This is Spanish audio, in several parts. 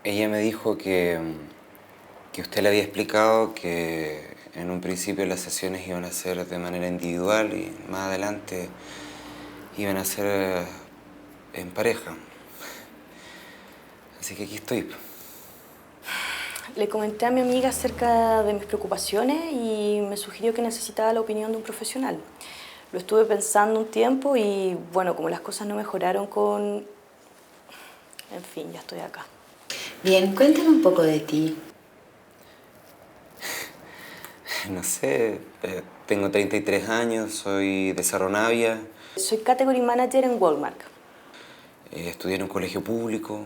Ella me dijo que usted le había explicado que en un principio las sesiones iban a ser de manera individual y más adelante iban a ser en pareja. Así que aquí estoy. Le comenté a mi amiga acerca de mis preocupaciones y me sugirió que necesitaba la opinión de un profesional. Lo estuve pensando un tiempo y, bueno, como las cosas no mejoraron con... En fin, ya estoy acá. Bien, cuéntame un poco de ti. No sé, tengo 33 años, soy de Cerro Navia, Soy Category Manager en Walmart. estudié en un colegio público.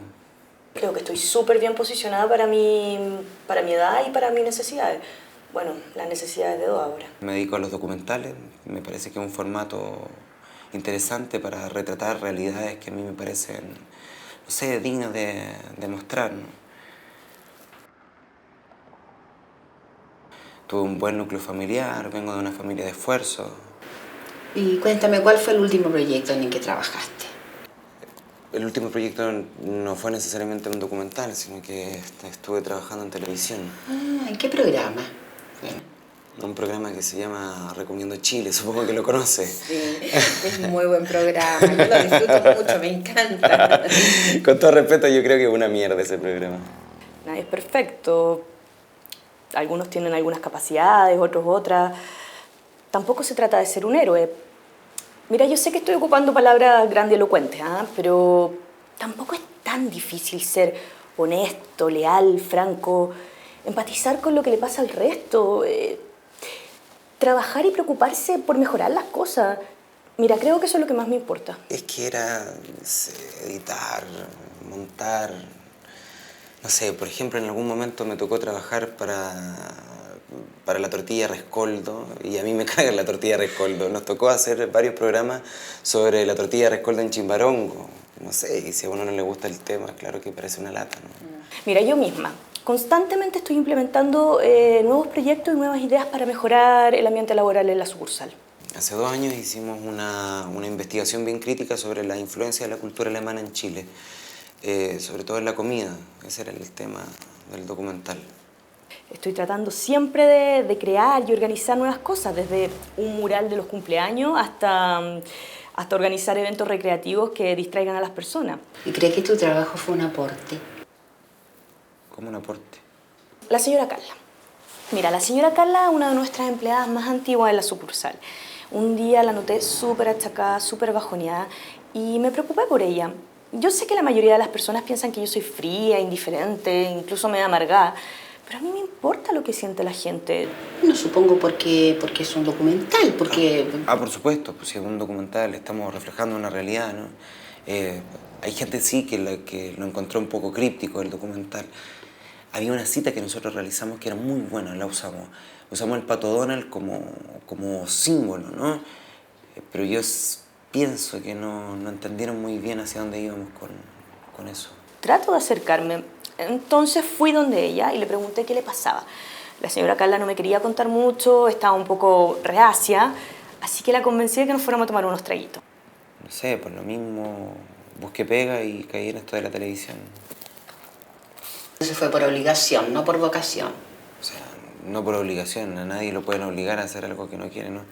Creo que estoy súper bien posicionada para mi edad y para mis necesidades. Bueno, las necesidades de dos ahora. Me dedico a los documentales, me parece que es un formato interesante para retratar realidades que a mí me parecen, no sé, dignas de mostrar, ¿no? Tuve un buen núcleo familiar, vengo de una familia de esfuerzo. Y cuéntame, ¿cuál fue el último proyecto en el que trabajaste? El último proyecto no fue necesariamente un documental, sino que estuve trabajando en televisión. Ah, ¿en qué programa? Un programa que se llama Recomiendo Chile, supongo que lo conoce. Sí, es un muy buen programa, yo lo disfruto mucho, me encanta. Con todo respeto, yo creo que es una mierda ese programa. Nadie es perfecto. Algunos tienen algunas capacidades, otros otras. Tampoco se trata de ser un héroe. Mira, yo sé que estoy ocupando palabras grandilocuentes, ¿ah? Pero tampoco es tan difícil ser honesto, leal, franco, empatizar con lo que le pasa al resto, trabajar y preocuparse por mejorar las cosas. Mira, creo que eso es lo que más me importa. Es que era, no sé, editar, montar. No sé, por ejemplo, en algún momento me tocó trabajar para la tortilla Rescoldo y a mí me caga la tortilla Rescoldo. Nos tocó hacer varios programas sobre la tortilla Rescoldo en Chimbarongo. No sé, y si a uno no le gusta el tema, claro que parece una lata, ¿no? Mira, yo misma constantemente estoy implementando nuevos proyectos y nuevas ideas para mejorar el ambiente laboral en la sucursal. Hace 2 años hicimos una investigación bien crítica sobre la influencia de la cultura alemana en Chile, sobre todo en la comida. Ese era el tema del documental. Estoy tratando siempre de crear y organizar nuevas cosas, desde un mural de los cumpleaños hasta organizar eventos recreativos que distraigan a las personas. ¿Y crees que tu trabajo fue un aporte? Como un aporte. La señora Carla. Mira, la señora Carla es una de nuestras empleadas más antiguas en la sucursal. Un día la noté súper achacada, súper bajoneada y me preocupé por ella. Yo sé que la mayoría de las personas piensan que yo soy fría, indiferente, incluso medio amargada, pero a mí me importa lo que siente la gente. No supongo porque es un documental, porque... Por supuesto, pues si es un documental, estamos reflejando una realidad, ¿no? Hay gente sí que lo encontró un poco críptico el documental. Había una cita que nosotros realizamos que era muy buena, la usamos. Usamos el Pato Donald como símbolo, ¿no? Pero yo pienso que no entendieron muy bien hacia dónde íbamos con eso. Trato de acercarme. Entonces fui donde ella y le pregunté qué le pasaba. La señora Carla no me quería contar mucho, estaba un poco reacia, así que la convencí de que nos fuéramos a tomar unos traguitos. No sé, por lo mismo busqué pega y caí en esto de la televisión. Eso fue por obligación, no por vocación. O sea, no por obligación, a nadie lo pueden obligar a hacer algo que no quiere, ¿no?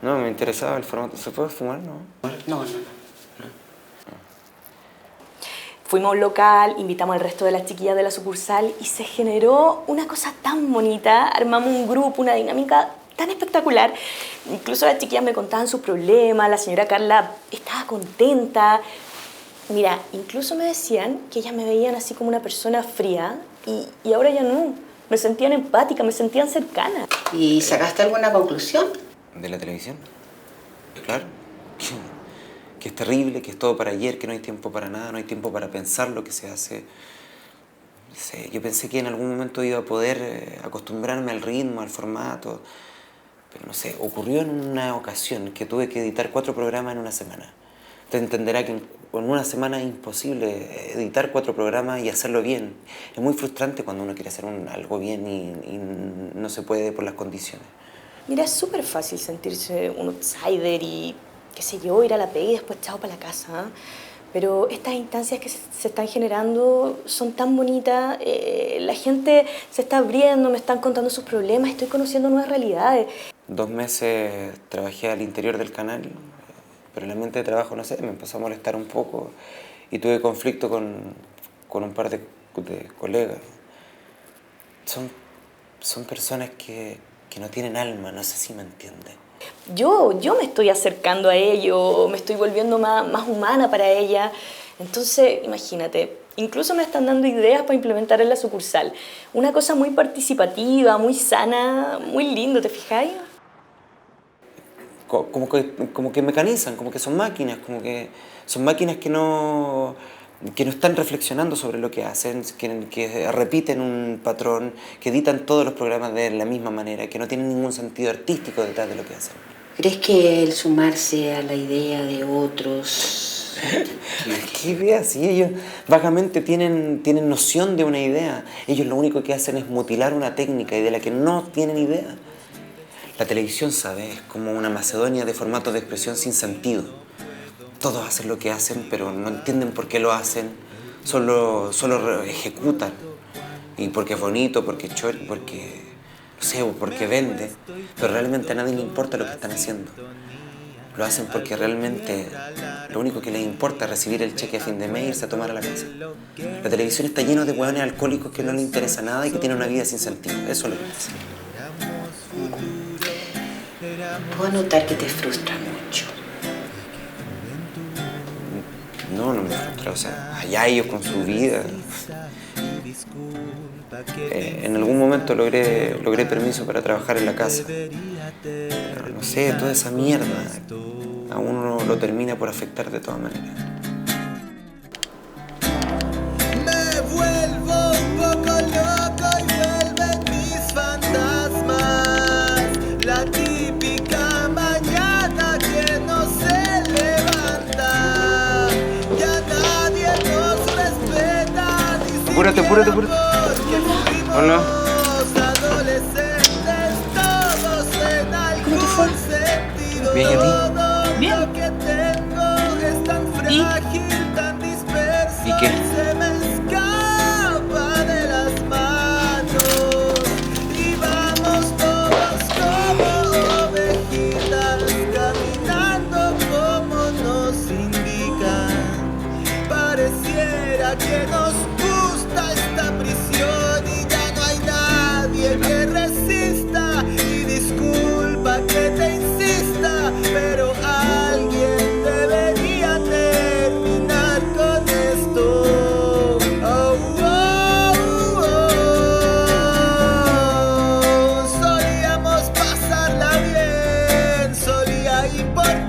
No, me interesaba el formato. ¿Se puede fumar, no? No. Fuimos a un local, invitamos al resto de las chiquillas de la sucursal y se generó una cosa tan bonita. Armamos un grupo, una dinámica tan espectacular. Incluso las chiquillas me contaban sus problemas, la señora Carla estaba contenta. Mira, incluso me decían que ellas me veían así como una persona fría y ahora ya no. Me sentían empática, me sentían cercana. ¿Y sacaste alguna conclusión? ¿De la televisión? Claro. Que es terrible, que es todo para ayer, que no hay tiempo para nada, no hay tiempo para pensar lo que se hace. No sé, yo pensé que en algún momento iba a poder acostumbrarme al ritmo, al formato, pero no sé, ocurrió en una ocasión que tuve que editar 4 programas en una semana. Usted entenderá que en una semana es imposible editar 4 programas y hacerlo bien. Es muy frustrante cuando uno quiere hacer algo bien y no se puede por las condiciones. Mira, es súper fácil sentirse un outsider y, qué sé yo, ir a la pega y después chao para la casa, ¿eh? Pero estas instancias que se están generando son tan bonitas, la gente se está abriendo, me están contando sus problemas, estoy conociendo nuevas realidades. 2 meses trabajé al interior del canal, pero el ambiente de trabajo, no sé, me empezó a molestar un poco y tuve conflicto con un par de colegas. Son personas que no tienen alma, no sé si me entienden. Yo me estoy acercando a ello, me estoy volviendo más humana para ella. Entonces, imagínate, incluso me están dando ideas para implementar en la sucursal. Una cosa muy participativa, muy sana, muy lindo, ¿te fijáis? Como que mecanizan, como que son máquinas, que no están reflexionando sobre lo que hacen, que repiten un patrón, que editan todos los programas de la misma manera, que no tienen ningún sentido artístico detrás de lo que hacen. ¿Crees que el sumarse a la idea de otros... ¿Qué idea? Si ellos vagamente tienen noción de una idea, ellos lo único que hacen es mutilar una técnica y de la que no tienen idea. La televisión, ¿sabes? Es como una Macedonia de formatos de expresión sin sentido. Todos hacen lo que hacen, pero no entienden por qué lo hacen. Solo ejecutan. Y porque es bonito, porque es chori, porque, no sé, porque vende. Pero realmente a nadie le importa lo que están haciendo. Lo hacen porque realmente lo único que les importa es recibir el cheque a fin de mes e irse a tomar a la casa. La televisión está llena de hueones alcohólicos que no les interesa nada y que tienen una vida sin sentido. Eso es lo que pasa. Puedo notar que te frustra mucho. No me frustra, o sea, allá ellos con su vida. En algún momento logré permiso para trabajar en la casa. Pero no sé, toda esa mierda a uno lo termina por afectar de todas maneras. Me vuelvo un poco loco y vuelven mis fantasmas. La típica mañana que no se levanta. Ya nadie nos respeta. Apúrate. Hola. Adolescentes, todos en algún sentido. Bien, ¿y a ti? Bien. Lo que tengo es tan frágil, tan disperso. ¿Y qué? Se me escapa de las manos. Y vamos todos como ovejitas, caminando como nos indican. Pareciera que nos gusta esta prisión y ya no hay nadie que resista. Y disculpa que te insista, pero alguien debería terminar con esto. Oh, oh, oh. Solíamos pasarla bien, solía importar